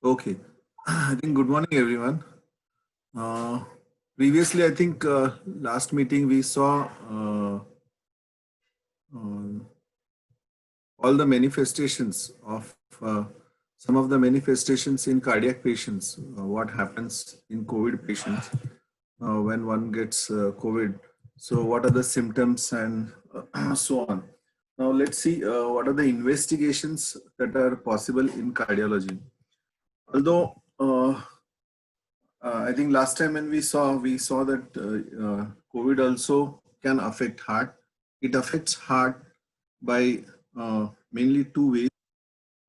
Okay. I think good morning, everyone. Uh, Previously, I think last meeting we saw uh, all the manifestations of some of the manifestations in cardiac patients. What happens in COVID patients when one gets COVID? So, what are the symptoms and so on? Now, let's see what are the investigations that are possible in cardiology. Although I think last time when we saw that COVID also can affect heart. It affects heart by mainly two ways.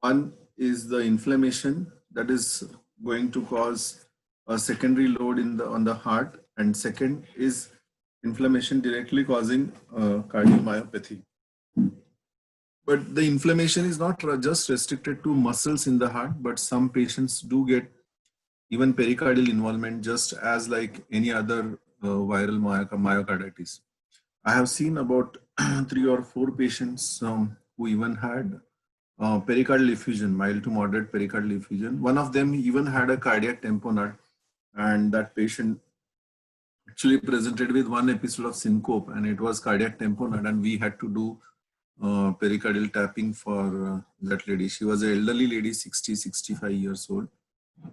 One is the inflammation that is going to cause a secondary load in the on the heart, and second is inflammation directly causing cardiomyopathy. But the inflammation is not just restricted to muscles in the heart, but some patients do get even pericardial involvement just as like any other viral myocarditis. I have seen about three or four patients who even had pericardial effusion, mild to moderate pericardial effusion. One of them even had a cardiac tamponade, and that patient actually presented with one episode of syncope, and it was cardiac tamponade, and we had to do pericardial tapping for that lady. She was an elderly lady, 60, 65 years old,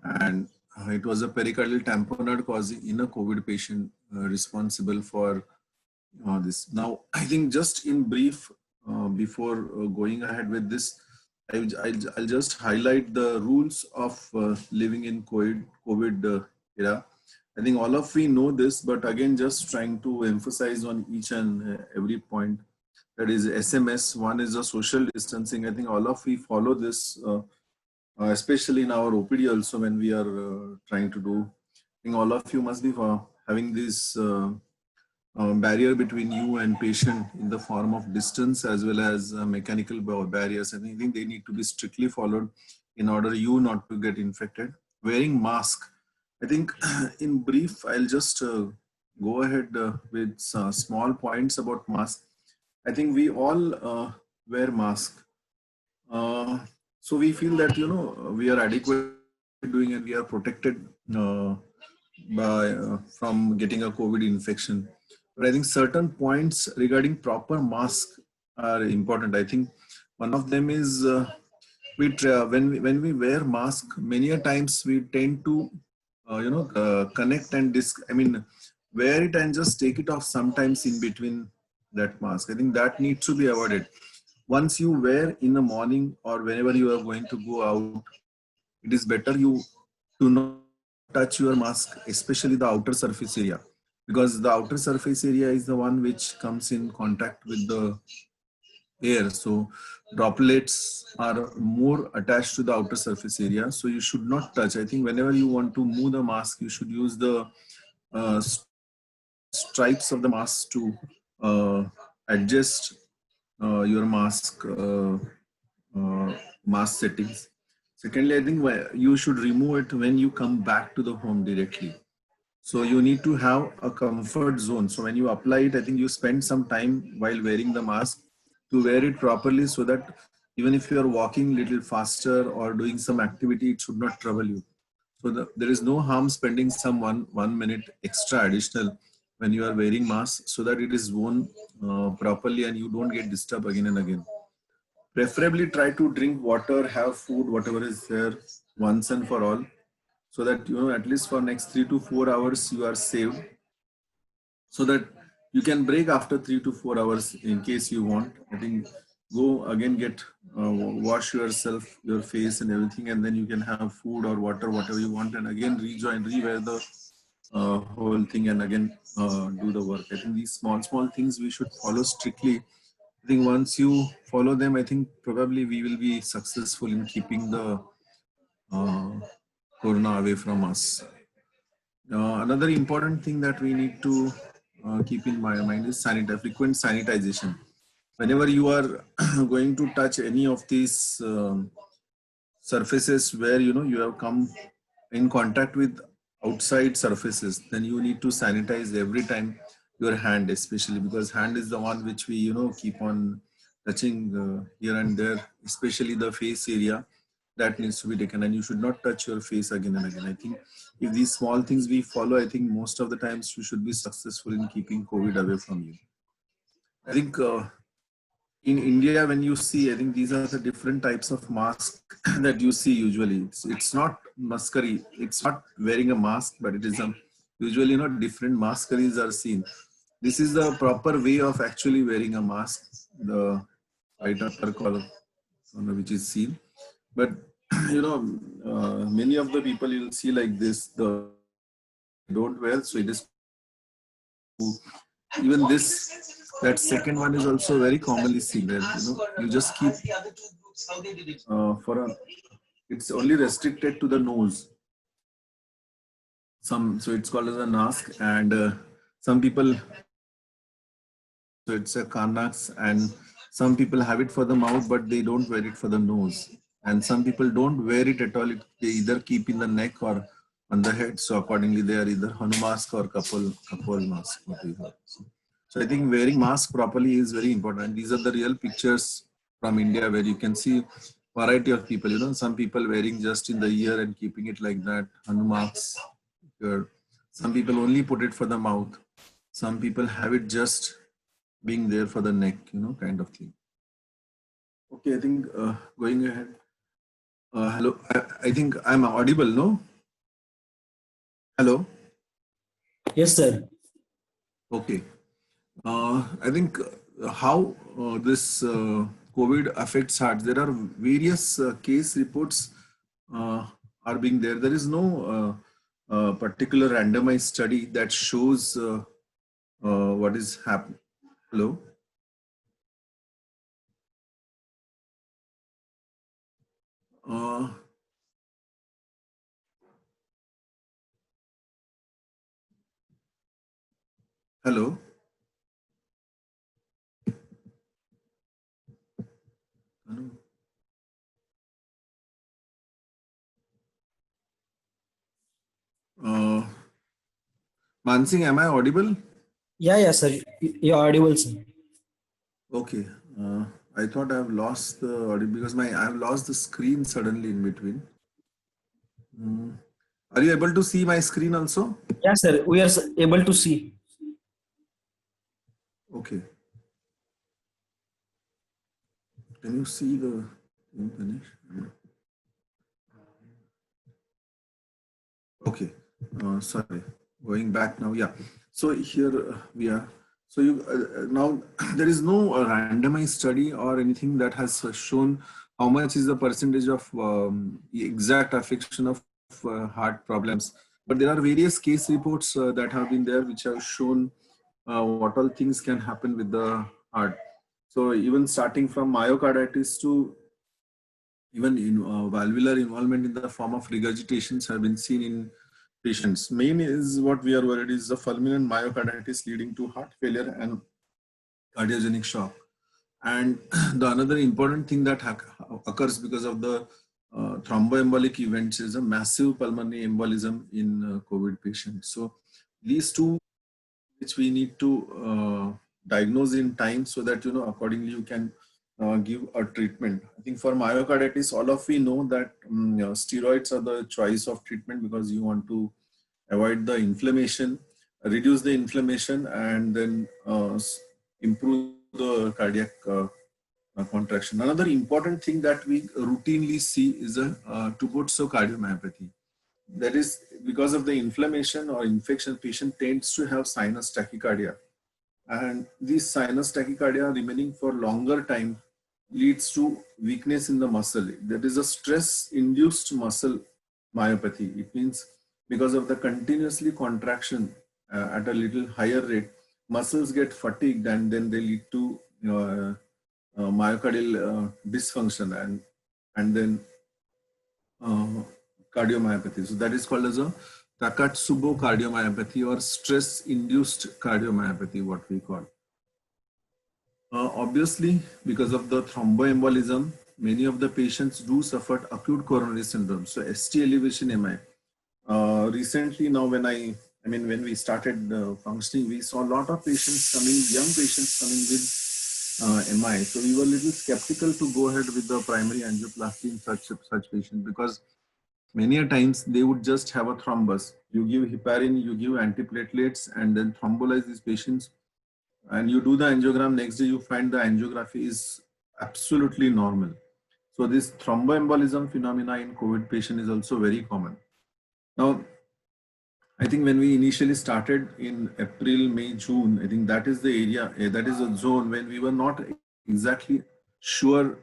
and it was a pericardial tamponade causing in a COVID patient responsible for this. Now, I think just in brief, before going ahead with this, I'll just highlight the rules of living in COVID era. I think all of we know this, but again, just trying to emphasize on each and every point. That is SMS. One is the social distancing. I think all of we follow this, especially in our OPD also when we are trying to do. I think all of you must be having this barrier between you and patient in the form of distance as well as mechanical barriers. And I think they need to be strictly followed in order you not to get infected. Wearing mask. I think in brief, I'll just go ahead with small points about mask. I think we all wear mask. So we feel that, we are adequate doing and we are protected from getting a COVID infection. But I think certain points regarding proper mask are important. I think one of them is when we wear mask, many a times we tend to connect and wear it and just take it off sometimes in between that mask. I think that needs to be avoided. Once you wear in the morning or whenever you are going to go out, it is better you to not touch your mask, especially the outer surface area, because the outer surface area is the one which comes in contact with the air. So droplets are more attached to the outer surface area. So you should not touch. I think whenever you want to move the mask, you should use the stripes of the mask to adjust your mask settings. Secondly, I think you should remove it when you come back to the home directly. So you need to have a comfort zone. So when you apply it, I think you spend some time while wearing the mask to wear it properly so that even if you are walking a little faster or doing some activity, it should not trouble you. So there is no harm spending some one minute extra additional when you are wearing mask so that it is worn properly and you don't get disturbed again and again. Preferably try to drink water, have food, whatever is there once and for all, so that at least for next 3 to 4 hours you are saved, so that you can break after 3 to 4 hours in case you want. I think go again, get wash yourself, your face and everything, and then you can have food or water, whatever you want, and again rewear the whole thing and again do the work. I think these small things we should follow strictly. I think once you follow them, I think probably we will be successful in keeping the uh, corona away from us. Another important thing that we need to keep in my mind is frequent sanitization. Whenever you are going to touch any of these surfaces where you have come in contact with outside surfaces, then you need to sanitize every time your hand, especially because hand is the one which we keep on touching here and there, especially the face area. that needs to be taken, and you should not touch your face again and again. I think if these small things we follow, I think most of the times you should be successful in keeping COVID away from you. I think in India, when you see, I think these are the different types of masks that you see usually. It's not maskery. It's not wearing a mask, but it is usually, different maskeries are seen. This is the proper way of actually wearing a mask, the white upper collar, which is seen. But many of the people you'll see like this, the don't wear, so it is even this. That second one is also very commonly seen there. You just keep it's only restricted to the nose. So it's called as a mask, and some people, so it's a Carnax, and some people have it for the mouth, but they don't wear it for the nose. And some people don't wear it at all. They either keep in the neck or on the head. So accordingly, they are either Hanu mask or Kapol mask. So I think wearing mask properly is very important. And these are the real pictures from India where you can see variety of people. Some people wearing just in the ear and keeping it like that, Hanu masks. Some people only put it for the mouth. Some people have it just being there for the neck, kind of thing. Okay, I think going ahead. Hello, I think I'm audible, no? Hello? Yes, sir. Okay. I think how this COVID affects heart. There are various case reports are being there. There is no particular randomized study that shows what is happening. Hello? Hello? Hello? Mansingh, am I audible? Yeah, sir. You're audible, sir. Okay. I thought I've lost the audio because I've lost the screen suddenly in between. Are you able to see my screen also? Yes, sir. We are able to see. Okay. Can you see the finish? Okay. Sorry. Going back now. Yeah. So here we are. So now there is no randomized study or anything that has shown how much is the percentage of exact affection of heart problems. But there are various case reports that have been there which have shown what all things can happen with the heart. So even starting from myocarditis to even in valvular involvement in the form of regurgitations have been seen in patients. Main is what we are worried is the fulminant myocarditis leading to heart failure and cardiogenic shock. And the another important thing that occurs because of the thromboembolic events is a massive pulmonary embolism in COVID patients. So these two, which we need to diagnose in time so that, accordingly you can give a treatment. I think for myocarditis, all of we know that steroids are the choice of treatment because you want to avoid the inflammation, reduce the inflammation, and then improve the cardiac contraction. Another important thing that we routinely see is a tuberous cardiomyopathy. That is because of the inflammation or infection, patient tends to have sinus tachycardia. And this sinus tachycardia remaining for longer time leads to weakness in the muscle. That is a stress-induced muscle myopathy. It means because of the continuously contraction at a little higher rate, muscles get fatigued and then they lead to myocardial dysfunction and then cardiomyopathy. So that is called as a Takotsubo cardiomyopathy or stress-induced cardiomyopathy, what we call. Obviously, because of the thromboembolism, many of the patients do suffer acute coronary syndrome. So ST elevation MI. Recently, now when when we started functioning, we saw a lot of patients coming, young patients coming with MI. So we were a little skeptical to go ahead with the primary angioplasty in such patients because many a times they would just have a thrombus. You give heparin, you give antiplatelets, and then thrombolize these patients. And you do the angiogram. Next day, you find the angiography is absolutely normal. So this thromboembolism phenomena in COVID patient is also very common. Now, I think when we initially started in April, May, June, I think that is the area, that is a zone when we were not exactly sure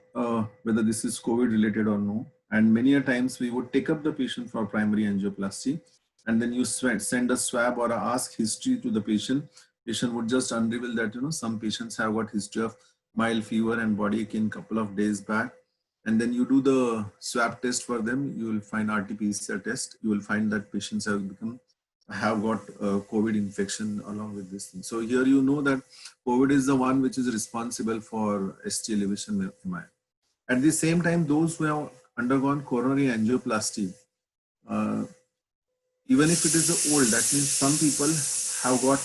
whether this is COVID related or no. And many a times we would take up the patient for primary angioplasty, and then you send a swab or a ask history to the patient. Patient would just unreveal that, some patients have got history of mild fever and body ache in couple of days back. And then you do the swab test for them. You will find RT-PCR test. You will find that patients have got COVID infection along with this thing. So here you know that COVID is the one which is responsible for ST elevation MI. At the same time, those who have undergone coronary angioplasty, uh, even if it is old, that means some people have got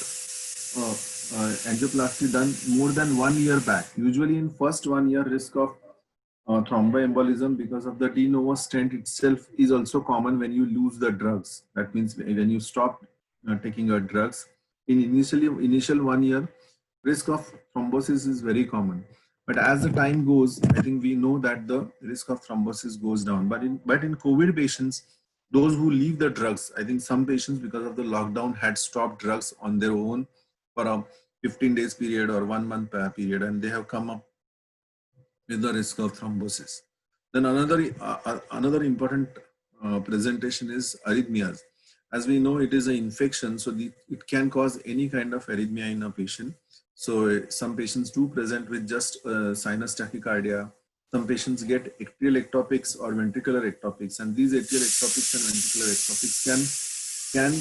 angioplasty done more than 1 year back. Usually in first 1 year, risk of thromboembolism because of the de novo stent itself is also common when you lose the drugs. That means when you stop taking your drugs in initial 1 year, risk of thrombosis is very common. But as the time goes, I think we know that the risk of thrombosis goes down. But in COVID patients, those who leave the drugs, I think some patients because of the lockdown had stopped drugs on their own for a 15 days period or 1 month period, and they have come up with the risk of thrombosis. Then another important presentation is arrhythmias. As we know, it is an infection, so it can cause any kind of arrhythmia in a patient. So some patients do present with just sinus tachycardia. Some patients get atrial ectopics or ventricular ectopics, and these atrial ectopics and ventricular ectopics can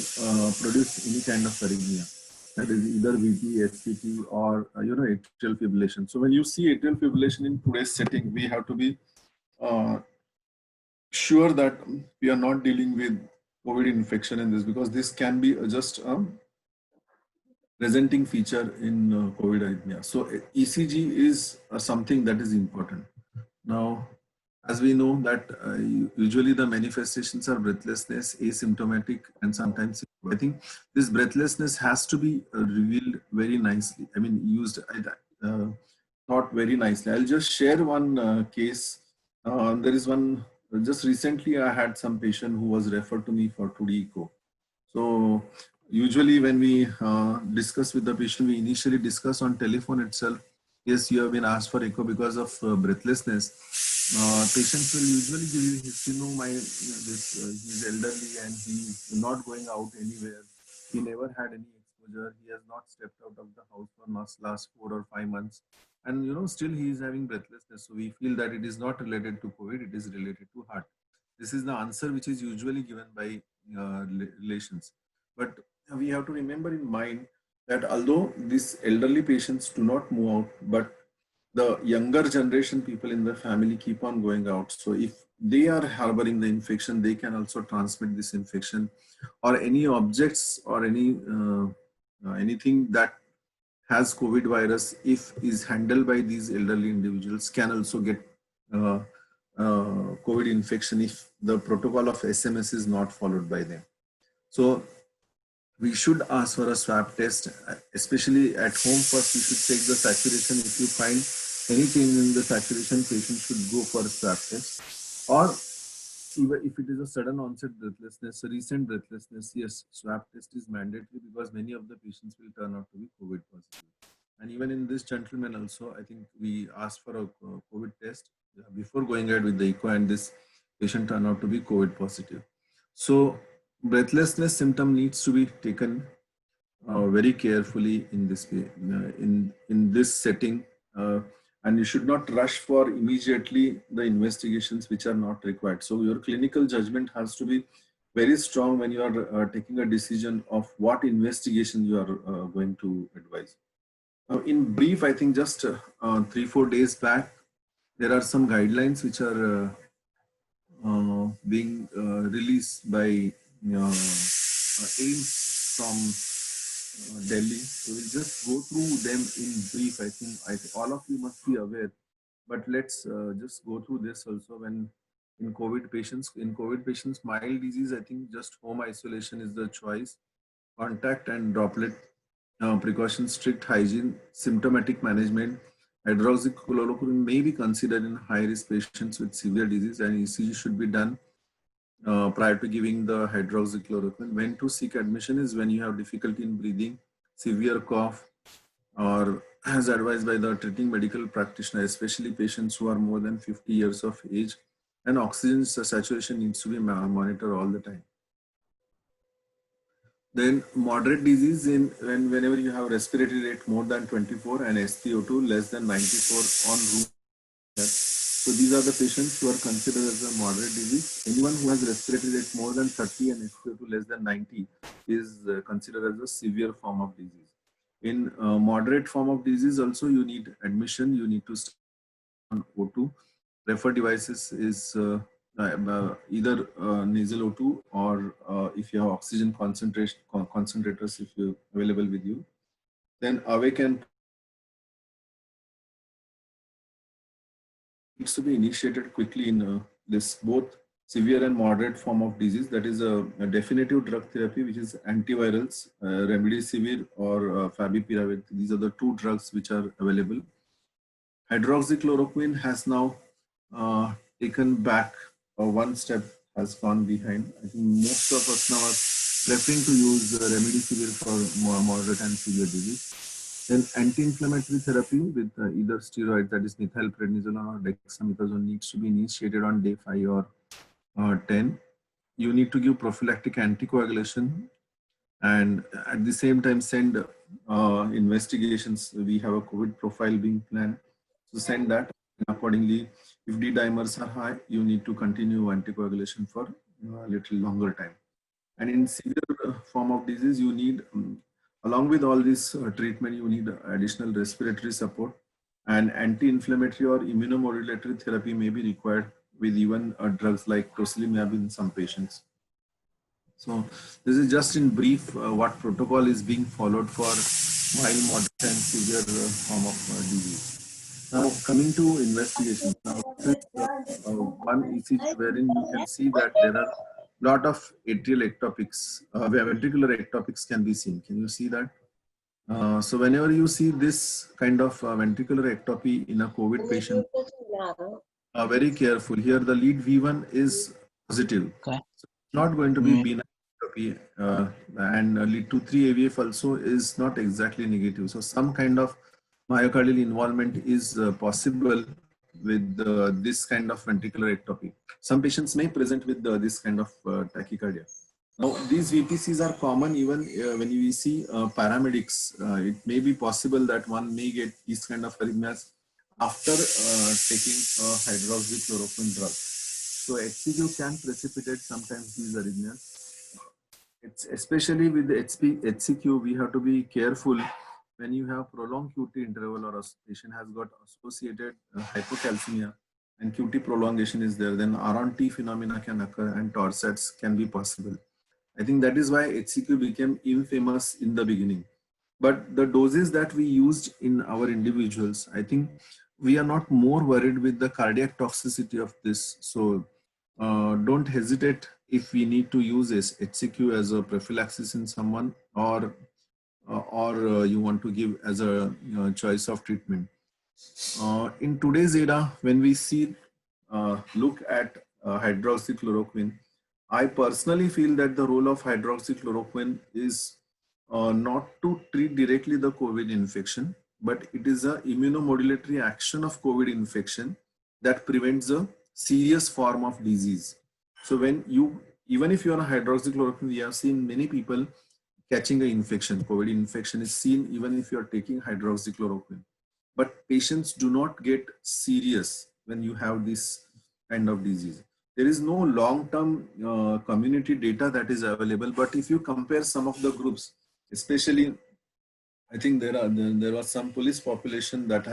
produce any kind of arrhythmia. That is either VT, SVT, or atrial fibrillation. So when you see atrial fibrillation in today's setting, we have to be uh, sure that we are not dealing with COVID infection in this, because this can be just a presenting feature in COVID arrhythmia. So ECG is something that is important. Now, as we know that usually the manifestations are breathlessness, asymptomatic, and sometimes I think this breathlessness has to be revealed very nicely. I mean, used thought very nicely. I'll just share one case. There is one just recently. I had some patient who was referred to me for 2D echo. So usually when we discuss with the patient, we initially discuss on telephone itself. Yes, you have been asked for echo because of breathlessness. Patients will usually give you history. He's elderly and he's not going out anywhere. He never had any exposure. He has not stepped out of the house for last 4 or 5 months, and still he is having breathlessness. So we feel that it is not related to COVID. It is related to heart. This is the answer which is usually given by relations. But we have to remember in mind that although these elderly patients do not move out, but the younger generation people in the family keep on going out. So if they are harboring the infection, they can also transmit this infection, or any objects or anything that has COVID virus, if is handled by these elderly individuals, can also get uh, COVID infection if the protocol of SMS is not followed by them. So we should ask for a swab test, especially at home. First, you should check the saturation. If you find any change in the saturation, patient should go for a swab test. Or even if it is a sudden onset breathlessness, a recent breathlessness, yes, swab test is mandatory because many of the patients will turn out to be COVID positive. And even in this gentleman also, I think we asked for a COVID test before going ahead with the echo, and this patient turned out to be COVID positive. So breathlessness symptom needs to be taken very carefully in this way, in this setting, and you should not rush for immediately the investigations which are not required. So your clinical judgment has to be very strong when you are taking a decision of what investigation you are going to advise. In brief, I think just 3-4 days back, there are some guidelines which are being released by AIIMS from Delhi. So we'll just go through them in brief. I think all of you must be aware, but let's just go through this also. When in COVID patients, mild disease, I think just home isolation is the choice. Contact and droplet precautions, strict hygiene, symptomatic management. Hydroxychloroquine may be considered in high-risk patients with severe disease, and ECG should be done prior to giving the hydroxychloroquine. When to seek admission is when you have difficulty in breathing, severe cough, or as advised by the treating medical practitioner, especially patients who are more than 50 years of age, and oxygen saturation needs to be monitored all the time. Then moderate disease whenever you have respiratory rate more than 24 and SpO2 less than 94 on room. So these are the patients who are considered as a moderate disease. Anyone who has respiratory rate more than 30 and SpO2 less than 90 is considered as a severe form of disease. In moderate form of disease also you need admission, you need to stay on O2. Preferred devices is either nasal O2 or if you have oxygen concentrators if you available with you. Then awake and needs to be initiated quickly in this both severe and moderate form of disease. That is a definitive drug therapy, which is antivirals, remdesivir or favipiravir. These are the two drugs which are available. Hydroxychloroquine has now taken back one step, has gone behind. I think most of us now are preferring to use remdesivir for moderate and severe disease. Then anti-inflammatory therapy with either steroid, that is methylprednisolone or dexamethasone, needs to be initiated on day 5 or 10. You need to give prophylactic anticoagulation and at the same time send investigations. We have a COVID profile being planned. So send that accordingly. If D-dimers are high, you need to continue anticoagulation for a little longer time. And in severe form of disease, you need, along with all this treatment, you need additional respiratory support, and anti-inflammatory or immunomodulatory therapy may be required with even drugs like tocilizumab in some patients. So this is just in brief what protocol is being followed for mild, moderate and severe form of disease. Now coming to investigation. Now this is one ECG wherein you can see that there are lot of atrial ectopics, where ventricular ectopics can be seen. Can you see that? So whenever you see this kind of ventricular ectopy in a COVID patient, very careful. Here the lead V1 is positive. Okay. So it's not going to be benign ectopy, and lead to 3 AVF also is not exactly negative. So some kind of myocardial involvement is possible with this kind of ventricular ectopy. Some patients may present with this kind of tachycardia. Now, these VPCs are common even when we see paramedics. It may be possible that one may get these kind of arrhythmias after taking a hydroxychloroquine drug. So HCQ can precipitate sometimes these arrhythmias. It's especially with the HCQ, we have to be careful when you have prolonged QT interval or a patient has got associated hypocalcemia and QT prolongation is there, then RON-T phenomena can occur and torsades can be possible. I think that is why HCQ became infamous in the beginning. But the doses that we used in our individuals, I think we are not more worried with the cardiac toxicity of this. So don't hesitate if we need to use this HCQ as a prophylaxis in someone or you want to give as a choice of treatment. In today's era, when we look at hydroxychloroquine, I personally feel that the role of hydroxychloroquine is not to treat directly the COVID infection, but it is an immunomodulatory action of COVID infection that prevents a serious form of disease. So even if you are on hydroxychloroquine, we have seen many people catching an infection. COVID infection is seen even if you are taking hydroxychloroquine. But patients do not get serious when you have this kind of disease. There is no long-term community data that is available, but if you compare some of the groups, especially, I think there was some police population that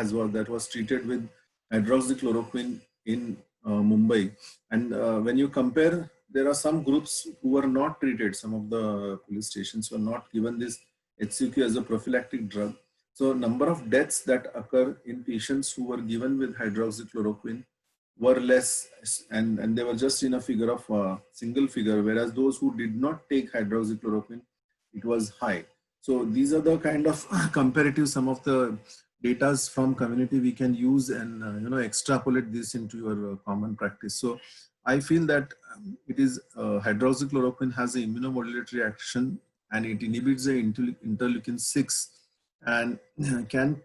was treated with hydroxychloroquine in Mumbai, and when you compare, there are some groups who were not treated. Some of the police stations were not given this HCQ as a prophylactic drug. So number of deaths that occur in patients who were given with hydroxychloroquine were less, and they were just in a figure of single figure, whereas those who did not take hydroxychloroquine, it was high. So these are the kind of comparative, some of the datas from community we can use and extrapolate this into your common practice. So I feel that it is hydroxychloroquine has an immunomodulatory action, and it inhibits the interleukin 6, and can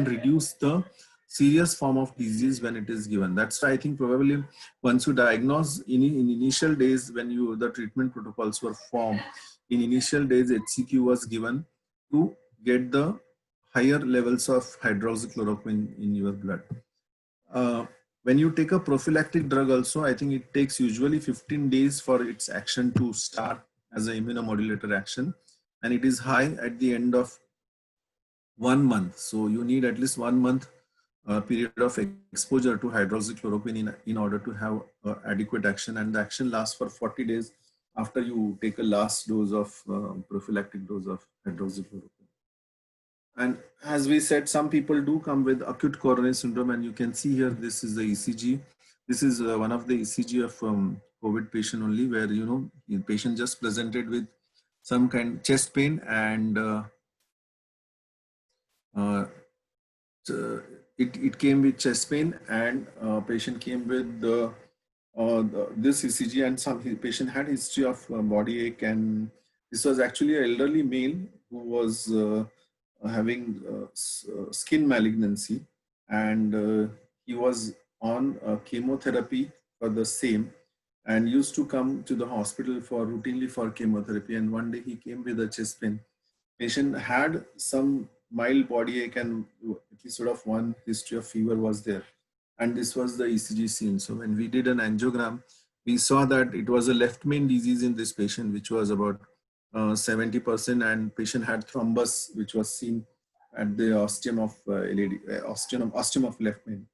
reduce the serious form of disease when it is given. That's why I think probably once you diagnose in initial days, when the treatment protocols were formed, in initial days HCQ was given to get the higher levels of hydroxychloroquine in your blood. When you take a prophylactic drug also, I think it takes usually 15 days for its action to start as an immunomodulator action, and it is high at the end of 1 month. So you need at least 1 month period of exposure to hydroxychloroquine in order to have adequate action, and the action lasts for 40 days after you take a last dose of prophylactic dose of hydroxychloroquine. And as we said, some people do come with acute coronary syndrome, and you can see here, this is the ECG. This is one of the ECG of COVID patient only, where the patient just presented with some kind of chest pain, and it came with chest pain, and patient came with this ECG, and some patient had history of body ache, and this was actually an elderly male who was having skin malignancy, and he was on chemotherapy for the same, and used to come to the hospital for routinely for chemotherapy. And one day he came with a chest pain. Patient had some mild body ache, and at least sort of one history of fever was there, and this was the ECG seen. So when we did an angiogram, we saw that it was a left main disease in this patient, which was about 70%, and patient had thrombus, which was seen at the ostium of ostium of left main.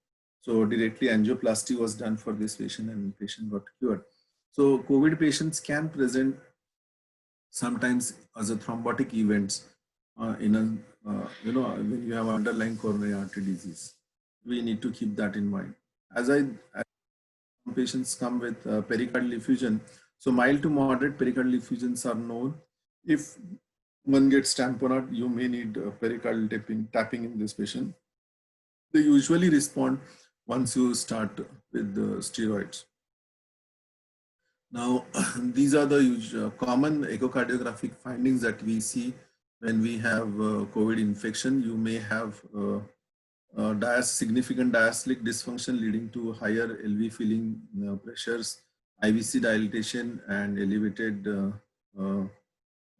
So directly angioplasty was done for this patient, and patient got cured. So COVID patients can present sometimes as a thrombotic events in a when you have underlying coronary artery disease. We need to keep that in mind. As patients come with pericardial effusion, so mild to moderate pericardial effusions are known. If one gets tamponade, you may need pericardial tapping in this patient. They usually respond once you start with the steroids. Now, these are the common echocardiographic findings that we see when we have COVID infection. You may have significant diastolic dysfunction leading to higher LV filling pressures, IVC dilatation, and elevated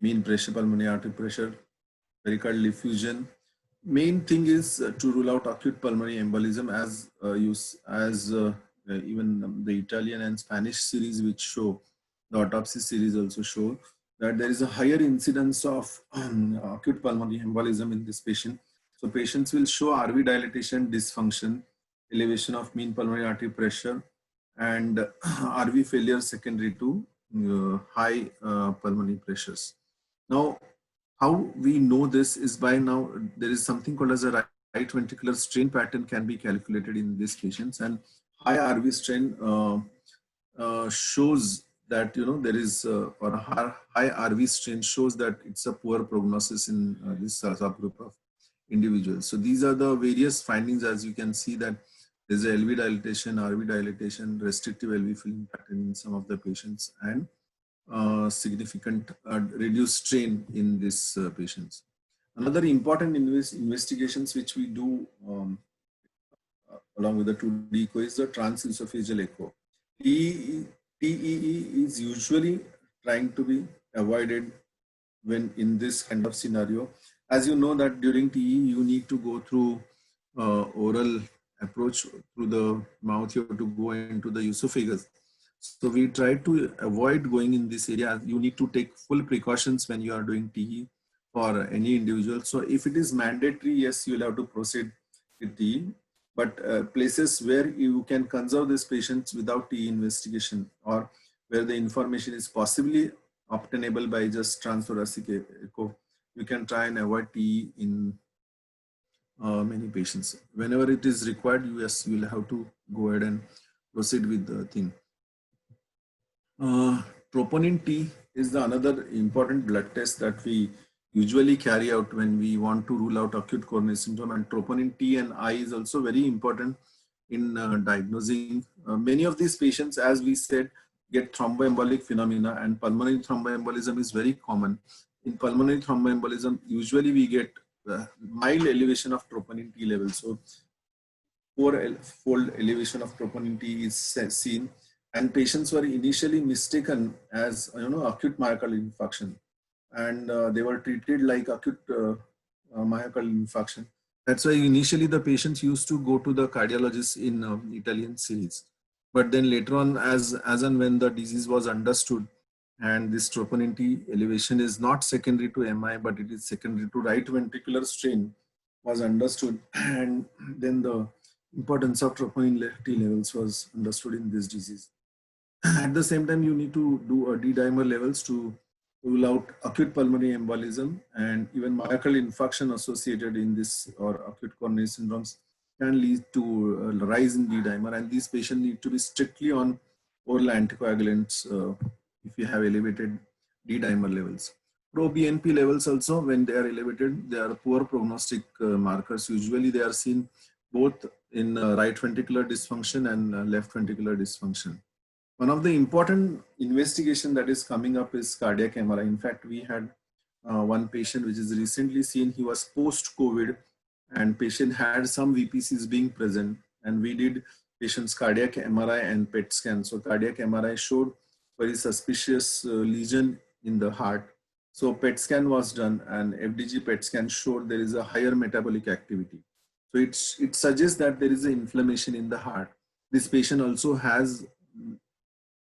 mean pressure, pulmonary artery pressure, pericardial effusion. Main thing is to rule out acute pulmonary embolism, as even the Italian and Spanish series, which show, the autopsy series also show that there is a higher incidence of acute pulmonary embolism in this patient. So patients will show RV dilatation, dysfunction, elevation of mean pulmonary artery pressure, and RV failure secondary to high pulmonary pressures. Now, how we know this is by now there is something called as a right ventricular strain pattern can be calculated in these patients, and high RV strain shows that there is or high RV strain shows that it's a poor prognosis in this subgroup of individuals. So these are the various findings. As you can see that there's a LV dilatation, RV dilatation, restrictive LV filling pattern in some of the patients, and significant reduced strain in these patients. Another important investigations which we do along with the 2D echo is the transesophageal echo. TEE is usually trying to be avoided when in this kind of scenario. As you know that during TE you need to go through oral approach through the mouth, you have to go into the esophagus. So we try to avoid going in this area. You need to take full precautions when you are doing TE for any individual. So if it is mandatory, yes, you'll have to proceed with TE. But places where you can conserve these patients without TE investigation, or where the information is possibly obtainable by just transthoracic echo, you can try and avoid TE in many patients. Whenever it is required, yes, you will have to go ahead and proceed with the thing. Troponin T is the another important blood test that we usually carry out when we want to rule out acute coronary syndrome, and troponin T and I is also very important in diagnosing. Many of these patients, as we said, get thromboembolic phenomena, and pulmonary thromboembolism is very common. In pulmonary thromboembolism, usually we get mild elevation of troponin T levels. So four-fold elevation of troponin T is seen, and patients were initially mistaken as acute myocardial infarction, and they were treated like acute myocardial infarction. That's why initially the patients used to go to the cardiologist in Italian series, but then later on, as and when the disease was understood, and this troponin T elevation is not secondary to MI, but it is secondary to right ventricular strain, was understood, and then the importance of troponin T levels was understood in this disease. At the same time, you need to do a D-dimer levels to rule out acute pulmonary embolism, and even myocardial infarction associated in this or acute coronary syndromes can lead to a rise in D-dimer, and these patients need to be strictly on oral anticoagulants if you have elevated D-dimer levels. Pro-BNP levels also, when they are elevated, they are poor prognostic markers. Usually they are seen both in right ventricular dysfunction and left ventricular dysfunction. One of the important investigation that is coming up is cardiac MRI. In fact, we had one patient which is recently seen. He was post-COVID, and patient had some VPCs being present, and we did patient's cardiac MRI and PET scan. So cardiac MRI showed very suspicious lesion in the heart. So PET scan was done, and FDG PET scan showed there is a higher metabolic activity. So it suggests that there is an inflammation in the heart. This patient also has.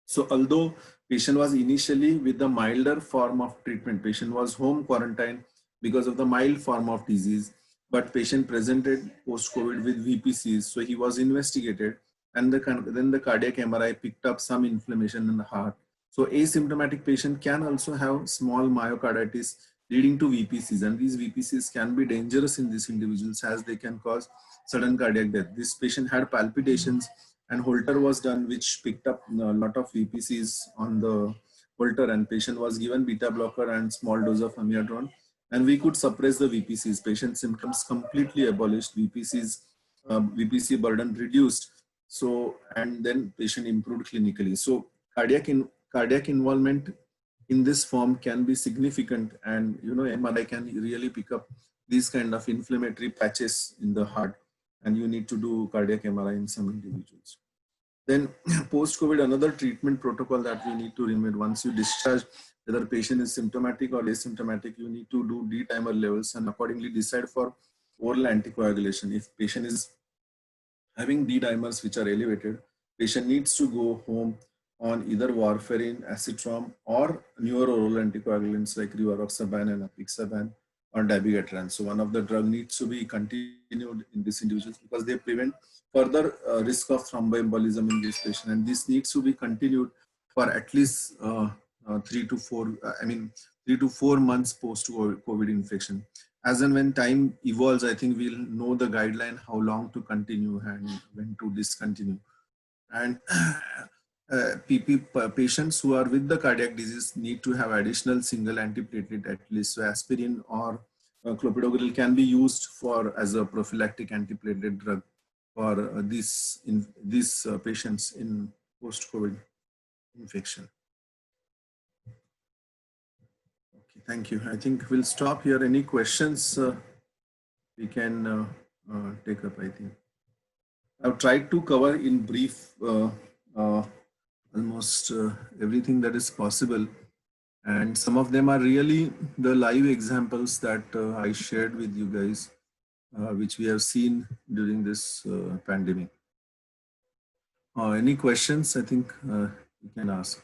So although patient was initially with the milder form of treatment, patient was home quarantine because of the mild form of disease, but patient presented post-COVID with VPCs. So he was investigated, and then the cardiac MRI picked up some inflammation in the heart. So asymptomatic patient can also have small myocarditis leading to VPCs, and these VPCs can be dangerous in these individuals as they can cause sudden cardiac death. This patient had palpitations, and Holter was done, which picked up a lot of VPCs on the Holter, and patient was given beta blocker and small dose of amiodarone, and we could suppress the VPCs. Patient symptoms completely abolished, VPC burden reduced. So, and then patient improved clinically. So cardiac involvement in this form can be significant, and MRI can really pick up these kind of inflammatory patches in the heart, and you need to do cardiac MRI in some individuals. Then post-COVID, another treatment protocol that we need to remember: once you discharge, whether patient is symptomatic or asymptomatic, you need to do D-dimer levels and accordingly decide for oral anticoagulation. If patient is having D-dimers which are elevated, patient needs to go home on either warfarin, acetrom, or newer oral anticoagulants like rivaroxaban and apixaban or dabigatran. So one of the drug needs to be continued in these individuals because they prevent further risk of thromboembolism in this patient, and this needs to be continued for at least 3 to 4 months post-COVID infection. As and when time evolves, I think we'll know the guideline how long to continue and when to discontinue. And patients who are with the cardiac disease need to have additional single antiplatelet at least. So aspirin or clopidogrel can be used as a prophylactic antiplatelet drug for these patients in post-COVID infection. Okay, thank you. I think we'll stop here. Any questions we can take up, I think. I've tried to cover in brief almost everything that is possible, and some of them are really the live examples that I shared with you guys, which we have seen during this pandemic. Any questions? I think you can ask.